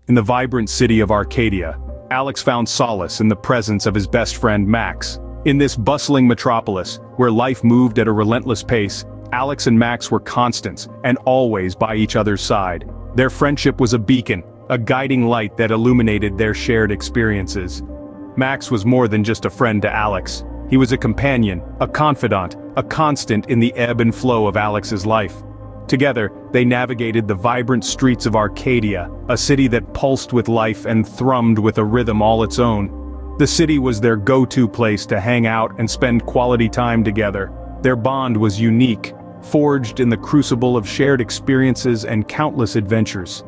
In the vibrant city of Arcadia, Alex found solace in the presence of his best friend Max. In this bustling metropolis, where life moved at a relentless pace, Alex and Max were constants and always by each other's side. Their friendship was a beacon, a guiding light that illuminated their shared experiences. Max was more than just a friend to Alex. He was a companion, a confidant, a constant in the ebb and flow of Alex's life. Together, they navigated the vibrant streets of Arcadia, a city that pulsed with life and thrummed with a rhythm all its own. The city was their go-to place to hang out and spend quality time together. Their bond was unique, forged in the crucible of shared experiences and countless adventures.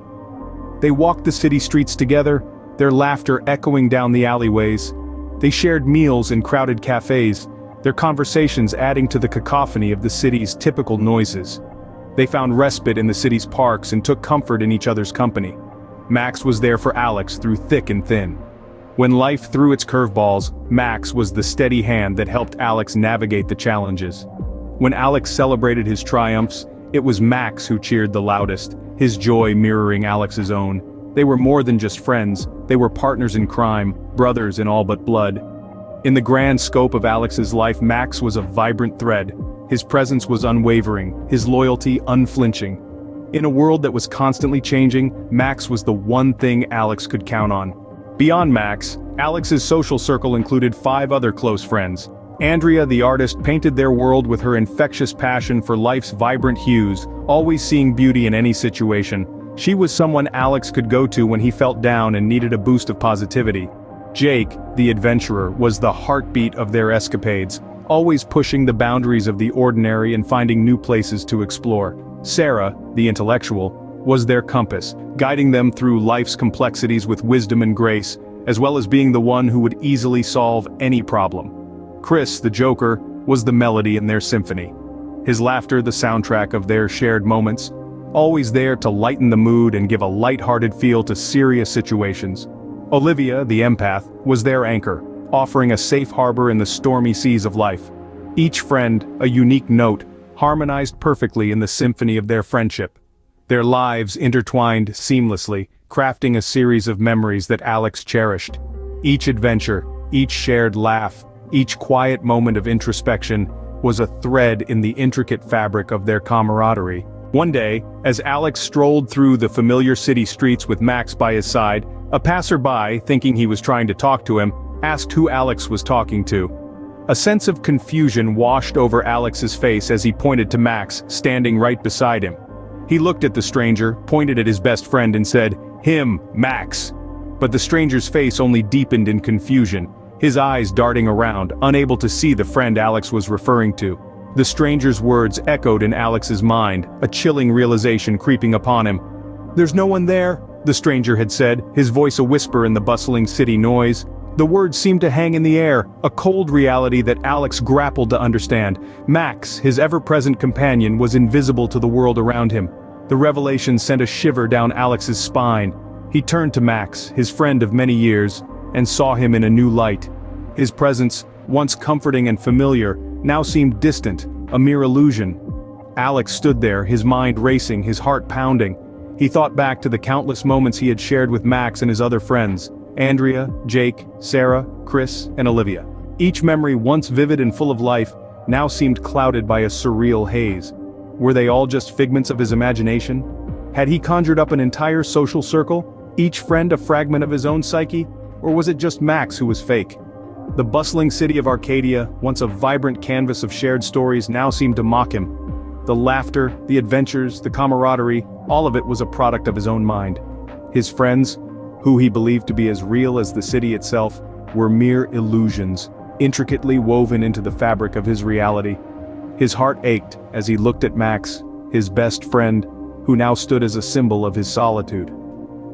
They walked the city streets together, their laughter echoing down the alleyways. They shared meals in crowded cafes, their conversations adding to the cacophony of the city's typical noises. They found respite in the city's parks and took comfort in each other's company. Max was there for Alex through thick and thin. When life threw its curveballs, Max was the steady hand that helped Alex navigate the challenges. When Alex celebrated his triumphs, it was Max who cheered the loudest, his joy mirroring Alex's own. They were more than just friends, they were partners in crime, brothers in all but blood. In the grand scope of Alex's life, Max was a vibrant thread. His presence was unwavering, his loyalty unflinching. In a world that was constantly changing, Max was the one thing Alex could count on. Beyond Max, Alex's social circle included 5 other close friends. Andrea the artist painted their world with her infectious passion for life's vibrant hues, always seeing beauty in any situation. She was someone Alex could go to when he felt down and needed a boost of positivity. Jake, the adventurer, was the heartbeat of their escapades, always pushing the boundaries of the ordinary and finding new places to explore. Sarah, the intellectual, was their compass, guiding them through life's complexities with wisdom and grace, as well as being the one who would easily solve any problem. Chris, the joker, was the melody in their symphony. His laughter the soundtrack of their shared moments, always there to lighten the mood and give a light-hearted feel to serious situations. Olivia, the empath, was their anchor, offering a safe harbor in the stormy seas of life. Each friend, a unique note, harmonized perfectly in the symphony of their friendship. Their lives intertwined seamlessly, crafting a series of memories that Alex cherished. Each adventure, each shared laugh, each quiet moment of introspection was a thread in the intricate fabric of their camaraderie. One day, as Alex strolled through the familiar city streets with Max by his side, a passerby, thinking he was trying to talk to him, asked who Alex was talking to. A sense of confusion washed over Alex's face as he pointed to Max, standing right beside him. He looked at the stranger, pointed at his best friend and said, "Him, Max." But the stranger's face only deepened in confusion, his eyes darting around, unable to see the friend Alex was referring to. The stranger's words echoed in Alex's mind, a chilling realization creeping upon him. "There's no one there," the stranger had said, his voice a whisper in the bustling city noise. The words seemed to hang in the air, a cold reality that Alex grappled to understand. Max, his ever-present companion, was invisible to the world around him. The revelation sent a shiver down Alex's spine. He turned to Max, his friend of many years, and saw him in a new light. His presence, once comforting and familiar, now seemed distant, a mere illusion. Alex stood there, his mind racing, his heart pounding. He thought back to the countless moments he had shared with Max and his other friends. Andrea, Jake, Sarah, Chris, and Olivia. Each memory, once vivid and full of life, now seemed clouded by a surreal haze. Were they all just figments of his imagination? Had he conjured up an entire social circle, each friend a fragment of his own psyche? Or was it just Max who was fake? The bustling city of Arcadia, once a vibrant canvas of shared stories, now seemed to mock him. The laughter, the adventures, the camaraderie, all of it was a product of his own mind. His friends, who he believed to be as real as the city itself, were mere illusions, intricately woven into the fabric of his reality. His heart ached as he looked at Max, his best friend, who now stood as a symbol of his solitude.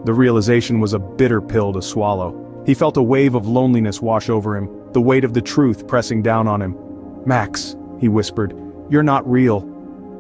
The realization was a bitter pill to swallow. He felt a wave of loneliness wash over him, the weight of the truth pressing down on him. "Max," he whispered, "you're not real."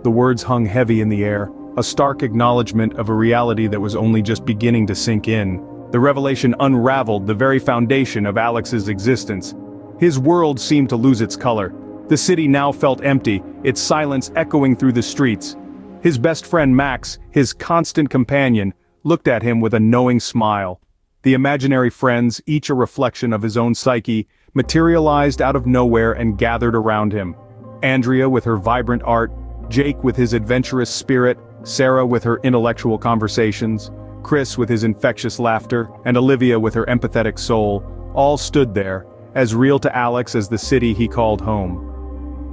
The words hung heavy in the air, a stark acknowledgement of a reality that was only just beginning to sink in. The revelation unraveled the very foundation of Alex's existence. His world seemed to lose its color. The city now felt empty, its silence echoing through the streets. His best friend Max, his constant companion, looked at him with a knowing smile. The imaginary friends, each a reflection of his own psyche, materialized out of nowhere and gathered around him. Andrea with her vibrant art, Jake with his adventurous spirit, Sarah with her intellectual conversations, Chris with his infectious laughter, and Olivia with her empathetic soul, all stood there, as real to Alex as the city he called home.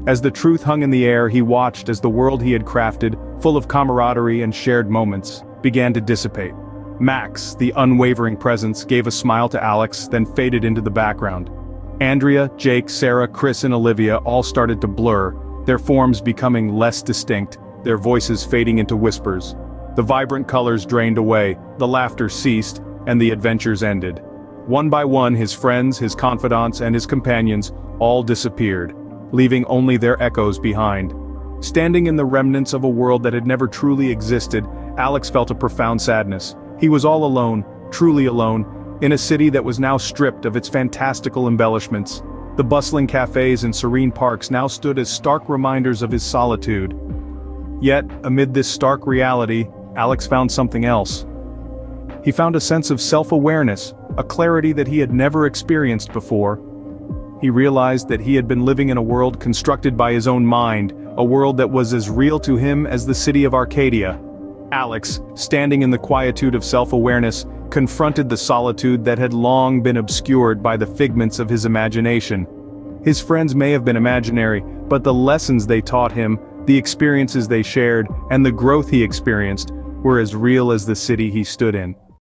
As the truth hung in the air, he watched as the world he had crafted, full of camaraderie and shared moments, began to dissipate. Max, the unwavering presence, gave a smile to Alex, then faded into the background. Andrea, Jake, Sarah, Chris and Olivia all started to blur, their forms becoming less distinct, their voices fading into whispers. The vibrant colors drained away, the laughter ceased, and the adventures ended. One by one his friends, his confidants and his companions all disappeared, leaving only their echoes behind. Standing in the remnants of a world that had never truly existed, Alex felt a profound sadness. He was all alone, truly alone, in a city that was now stripped of its fantastical embellishments. The bustling cafes and serene parks now stood as stark reminders of his solitude. Yet, amid this stark reality, Alex found something else. He found a sense of self-awareness, a clarity that he had never experienced before. He realized that he had been living in a world constructed by his own mind, a world that was as real to him as the city of Arcadia. Alex, standing in the quietude of self-awareness, confronted the solitude that had long been obscured by the figments of his imagination. His friends may have been imaginary, but the lessons they taught him, the experiences they shared, and the growth he experienced, were as real as the city he stood in.